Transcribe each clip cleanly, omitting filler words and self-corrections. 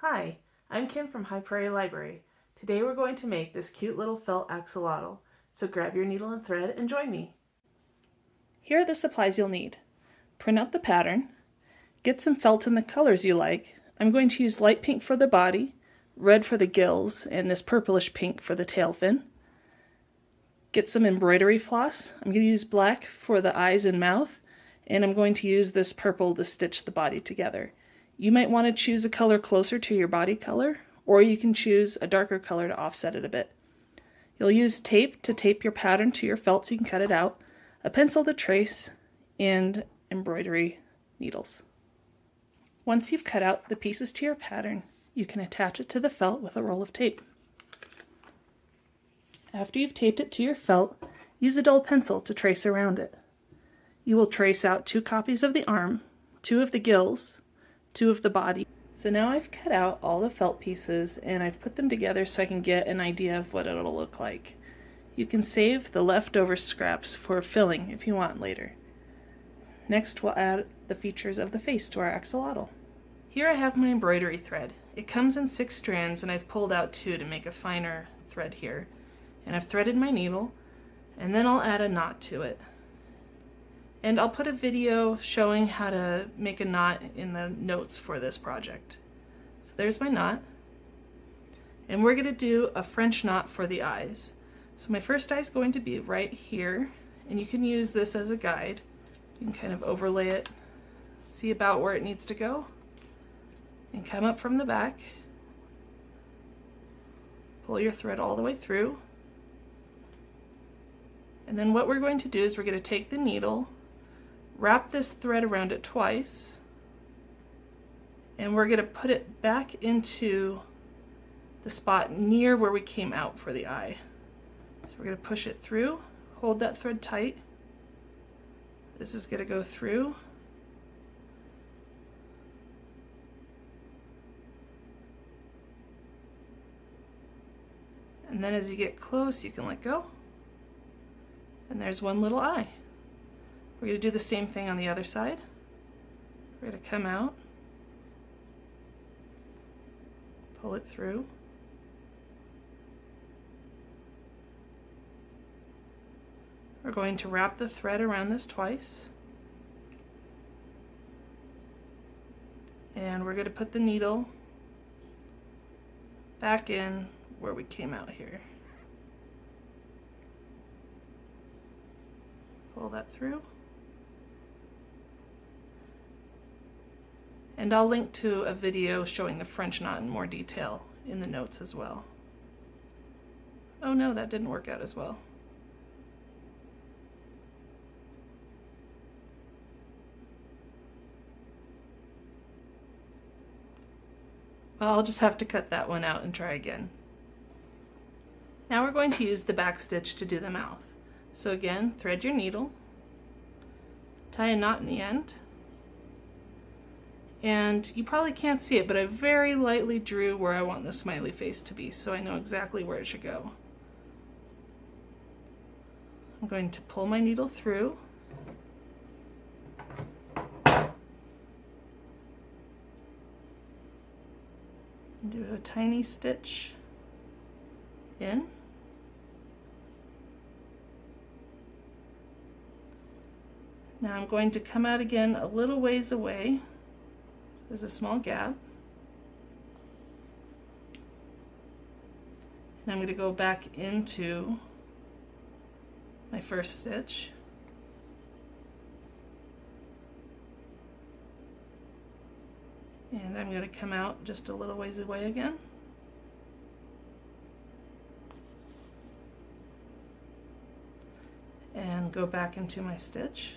Hi, I'm Kim from High Prairie Library. Today we're going to make this cute little felt axolotl, so grab your needle and thread and join me. Here are the supplies you'll need. Print out the pattern, get some felt in the colors you like. I'm going to use light pink for the body, red for the gills, and this purplish pink for the tail fin. Get some embroidery floss. I'm going to use black for the eyes and mouth, and I'm going to use this purple to stitch the body together. You might want to choose a color closer to your body color, or you can choose a darker color to offset it a bit. You'll use tape to tape your pattern to your felt so you can cut it out, a pencil to trace, and embroidery needles. Once you've cut out the pieces to your pattern, you can attach it to the felt with a roll of tape. After you've taped it to your felt, use a dull pencil to trace around it. You will trace out 2 copies of the arm, 2 of the gills, 2 of the body. So now I've cut out all the felt pieces and I've put them together so I can get an idea of what it'll look like. You can save the leftover scraps for filling if you want later. Next we'll add the features of the face to our axolotl. Here I have my embroidery thread. It comes in 6 strands and I've pulled out 2 to make a finer thread here. And I've threaded my needle, and then I'll add a knot to it. And I'll put a video showing how to make a knot in the notes for this project. So there's my knot. And we're going to do a French knot for the eyes. So my first eye is going to be right here, and you can use this as a guide. You can kind of overlay it, see about where it needs to go, and come up from the back. Pull your thread all the way through. And then what we're going to do is we're going to take the needle, wrap this thread around it twice, and we're going to put it back into the spot near where we came out for the eye. So we're going to push it through, hold that thread tight. This is going to go through. And then as you get close, you can let go. And there's one little eye. We're going to do the same thing on the other side. We're going to come out, pull it through, we're going to wrap the thread around this twice, and we're going to put the needle back in where we came out here. Pull that through. And I'll link to a video showing the French knot in more detail in the notes as well. Oh no, that didn't work out as well. Well, I'll just have to cut that one out and try again. Now we're going to use the back stitch to do the mouth. So again, thread your needle, tie a knot in the end, and you probably can't see it, but I very lightly drew where I want the smiley face to be, so I know exactly where it should go. I'm going to pull my needle through, and do a tiny stitch in. Now I'm going to come out again a little ways away. There's a small gap. And I'm going to go back into my first stitch. And I'm going to come out just a little ways away again. And go back into my stitch.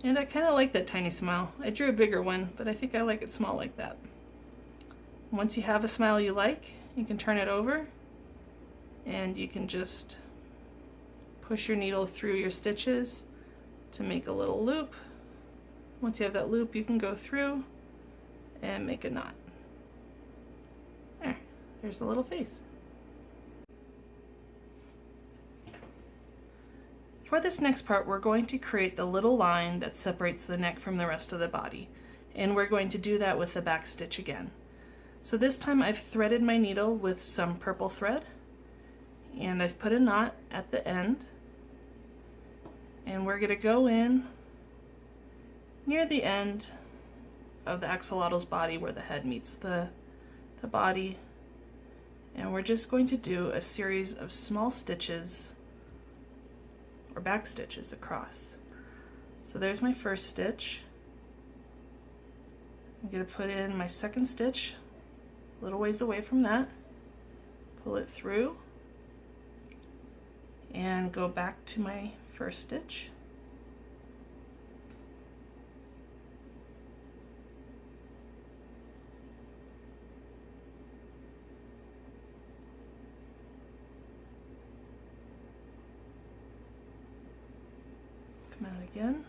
And I kind of like that tiny smile. I drew a bigger one, but I think I like it small like that. Once you have a smile you like, you can turn it over and you can just push your needle through your stitches to make a little loop. Once you have that loop, you can go through and make a knot. There's the little face. For this next part, we're going to create the little line that separates the neck from the rest of the body, and we're going to do that with the back stitch again. So this time I've threaded my needle with some purple thread, and I've put a knot at the end, and we're going to go in near the end of the axolotl's body where the head meets the body, and we're just going to do a series of small stitches or back stitches across. So there's my first stitch. I'm going to put in my second stitch a little ways away from that, pull it through, and go back to my first stitch. Come out again.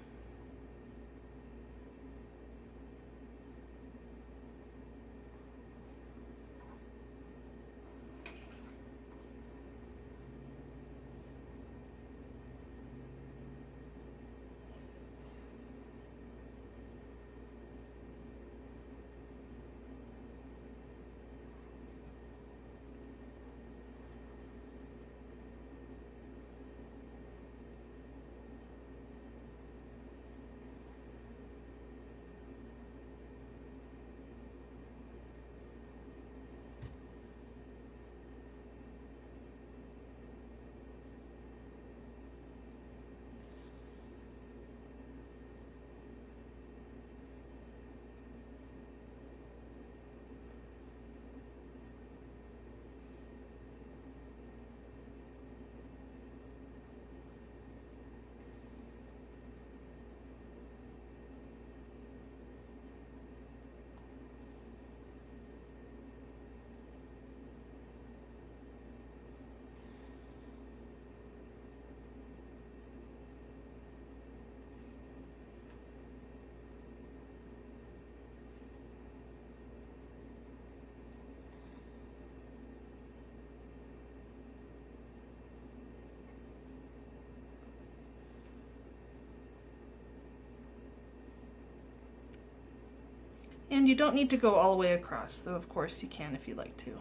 And you don't need to go all the way across, though of course you can if you'd like to.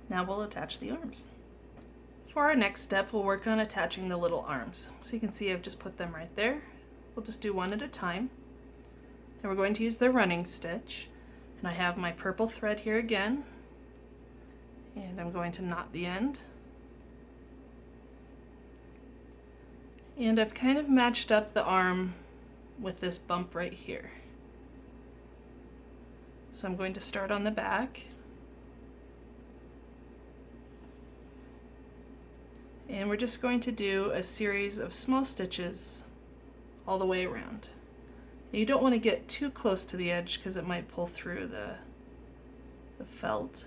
Now we'll attach the arms. For our next step, we'll work on attaching the little arms. So you can see I've just put them right there. We'll just do one at a time. And we're going to use the running stitch. And I have my purple thread here again. And I'm going to knot the end. And I've kind of matched up the arm with this bump right here. So I'm going to start on the back, and we're just going to do a series of small stitches all the way around. And you don't want to get too close to the edge because it might pull through the felt.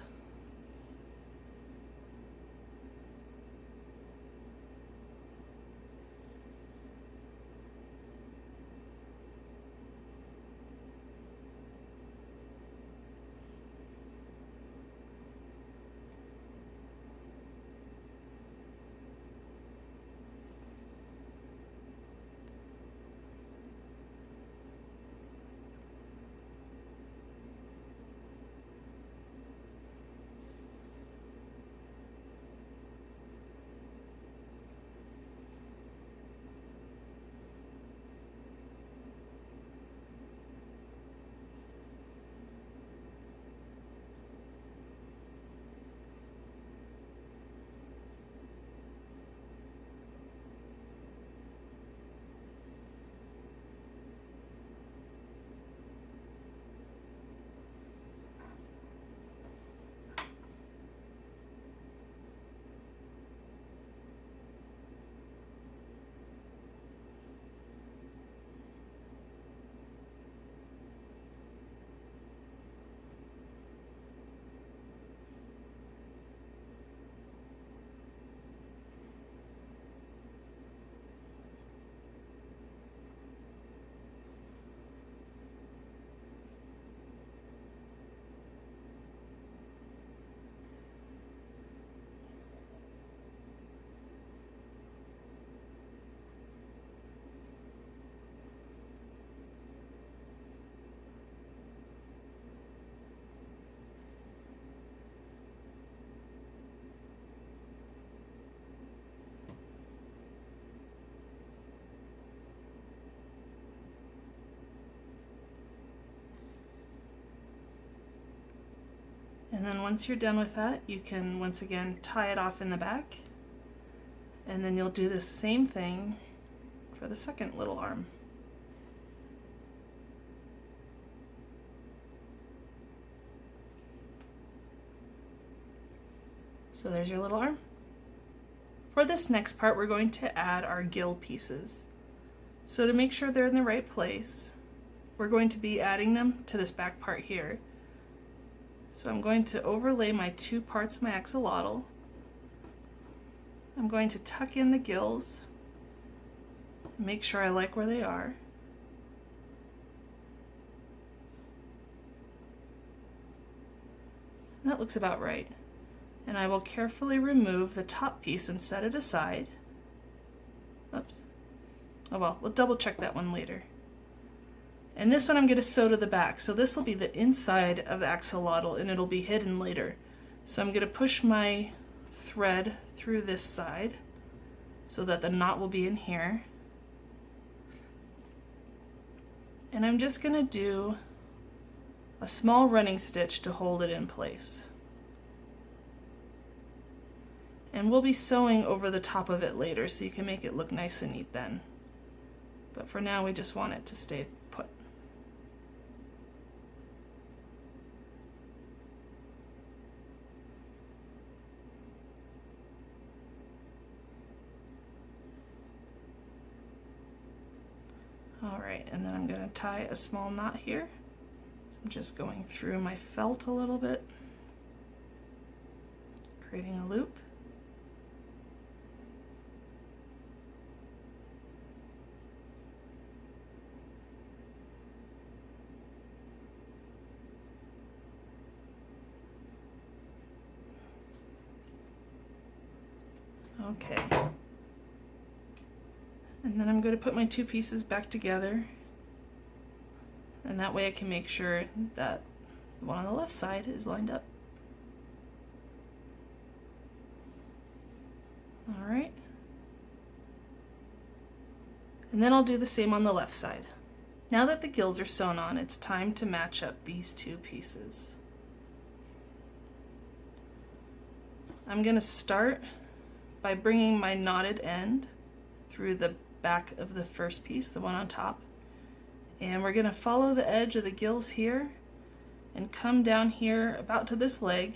And then once you're done with that, you can once again tie it off in the back, and then you'll do the same thing for the second little arm. So there's your little arm. For this next part, we're going to add our gill pieces. So to make sure they're in the right place, we're going to be adding them to this back part here. So I'm going to overlay my two parts of my axolotl. I'm going to tuck in the gills, make sure I like where they are. And that looks about right. And I will carefully remove the top piece and set it aside. Oops. Oh well, we'll double check that one later. And this one I'm going to sew to the back. So this will be the inside of the axolotl and it'll be hidden later. So I'm going to push my thread through this side so that the knot will be in here. And I'm just going to do a small running stitch to hold it in place. And we'll be sewing over the top of it later so you can make it look nice and neat then. But for now we just want it to stay put. Alright, and then I'm going to tie a small knot here. So I'm just going through my felt a little bit, creating a loop. Okay. And then I'm going to put my two pieces back together, and that way I can make sure that the one on the left side is lined up. Alright. And then I'll do the same on the left side. Now that the gills are sewn on, it's time to match up these two pieces. I'm going to start by bringing my knotted end through the back of the first piece, the one on top, and we're going to follow the edge of the gills here and come down here about to this leg,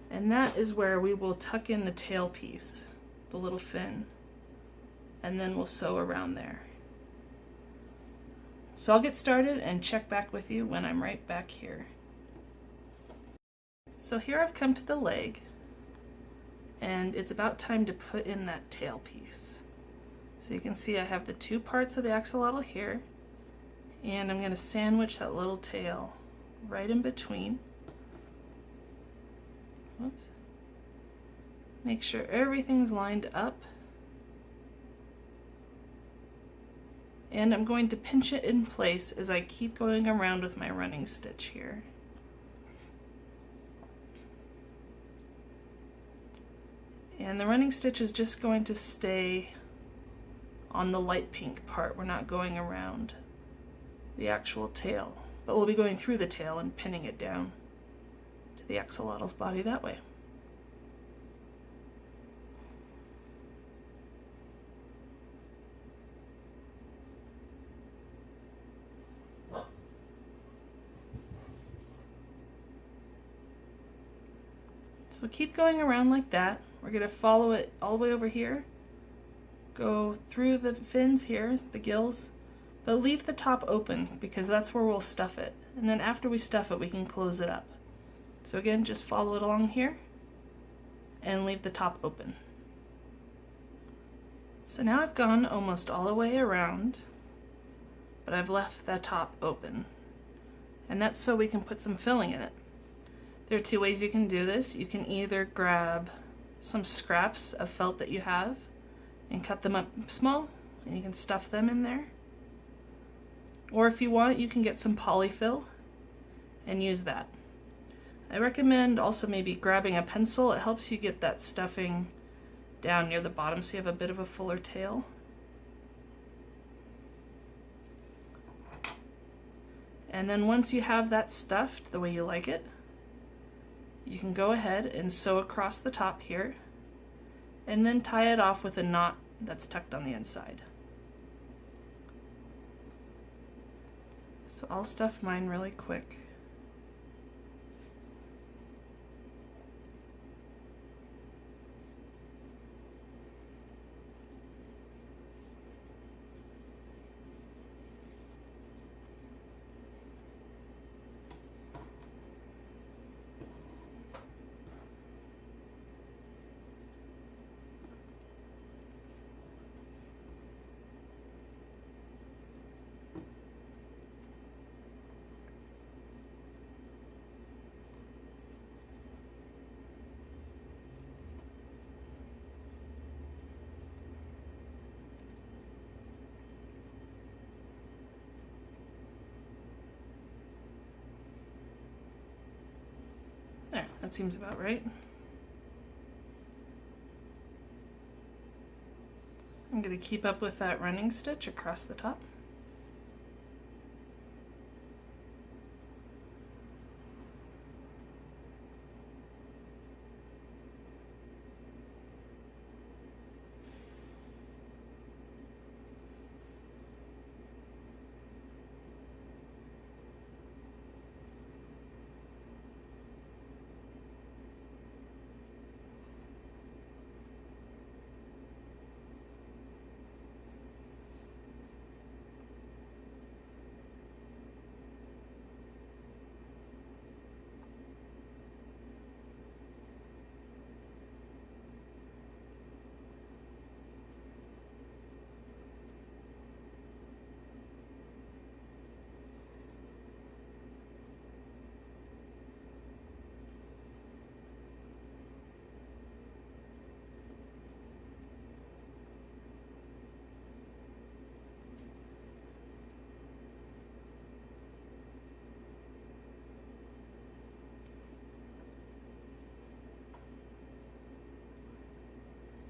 and that is where we will tuck in the tail piece, the little fin, and then we'll sew around there. So I'll get started and check back with you when I'm right back here. So here I've come to the leg, and it's about time to put in that tail piece. So you can see I have the two parts of the axolotl here, and I'm going to sandwich that little tail right in between. Whoops. Make sure everything's lined up. And I'm going to pinch it in place as I keep going around with my running stitch here. And the running stitch is just going to stay on the light pink part. We're not going around the actual tail, but we'll be going through the tail and pinning it down to the axolotl's body that way. So keep going around like that. We're going to follow it all the way over here, go through the fins here, the gills, but leave the top open because that's where we'll stuff it. And then after we stuff it, we can close it up. So again, just follow it along here and leave the top open. So now I've gone almost all the way around, but I've left the top open. And that's so we can put some filling in it. There are two ways you can do this. You can either grab some scraps of felt that you have and cut them up small, and you can stuff them in there. Or if you want, you can get some polyfill and use that. I recommend also maybe grabbing a pencil. It helps you get that stuffing down near the bottom so you have a bit of a fuller tail. And then once you have that stuffed the way you like it, you can go ahead and sew across the top here, and then tie it off with a knot that's tucked on the inside. So I'll stuff mine really quick. There, that seems about right. I'm going to keep up with that running stitch across the top.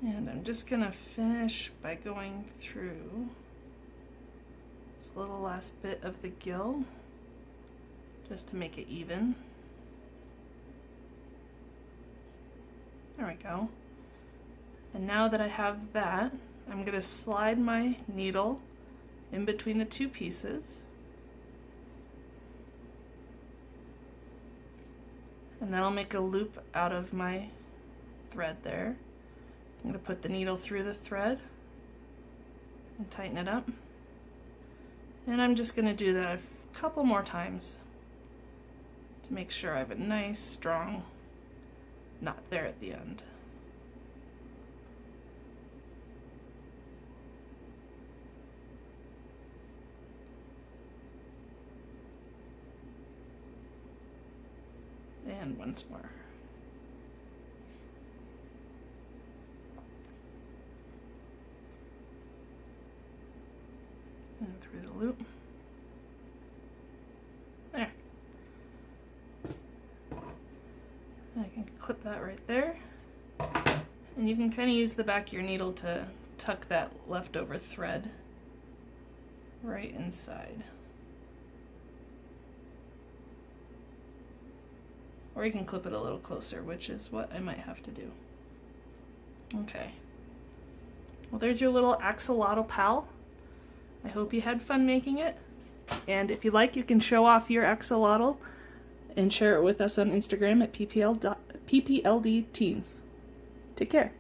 And I'm just going to finish by going through this little last bit of the gill just to make it even. There we go. And now that I have that, I'm going to slide my needle in between the two pieces. And then I'll make a loop out of my thread there. I'm going to put the needle through the thread and tighten it up. And I'm just going to do that a couple more times to make sure I have a nice strong knot there at the end. And once more. And through the loop. There. I can clip that right there. And you can kind of use the back of your needle to tuck that leftover thread right inside. Or you can clip it a little closer, which is what I might have to do. Okay. Well, there's your little axolotl pal. I hope you had fun making it. And if you like, you can show off your axolotl and share it with us on Instagram at PPLD Teens. Take care.